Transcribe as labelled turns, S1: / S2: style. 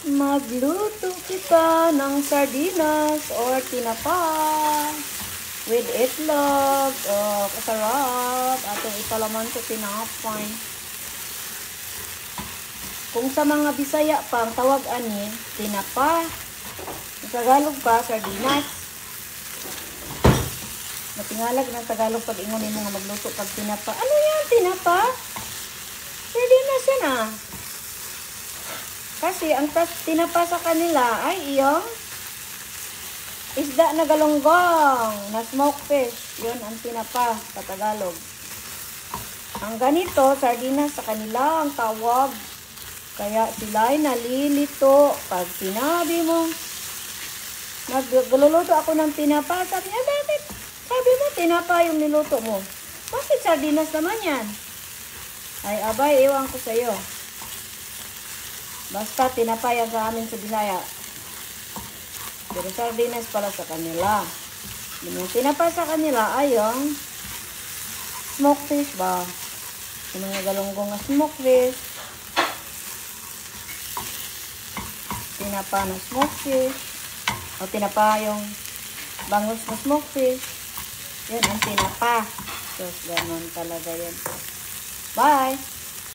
S1: Magluto kita ng sardinas or tinapa with itlog. Oh, kasarap. Atong ipalaman sa tinapay. Kung sa mga Bisaya pa, ang tawag ani, tinapa. Sa Tagalog pa, sardinas. Matingalag ng Tagalog pag ingon mo nga magluto pag tinapa. Ano yan, tinapa? Sardinas yan ah. Kasi ang tinapa sa kanila ay iyong isda na galonggong, na smoked fish. Yun ang tinapa sa Tagalog. Ang ganito, sardinas sa kanila ang tawag. Kaya sila'y nalilito pag sinabi mo, nagluluto ako ng tinapa. Sabi niya, bakit? Sabi mo, tinapa yung niluto mo. Bakit sardinas naman yan? Ay, abay, iwan ko sa'yo. Basta tinapa yan sa amin sa Bisaya. Pero sardinas pala sa kanila. Yung tinapa sa kanila ay yung smoked fish ba? Yung mga galunggong na smoked fish. Tinapa na smoked fish. O tinapa yung bangus na smoked fish. Yun ang tinapa. So, ganun talaga yan. Bye!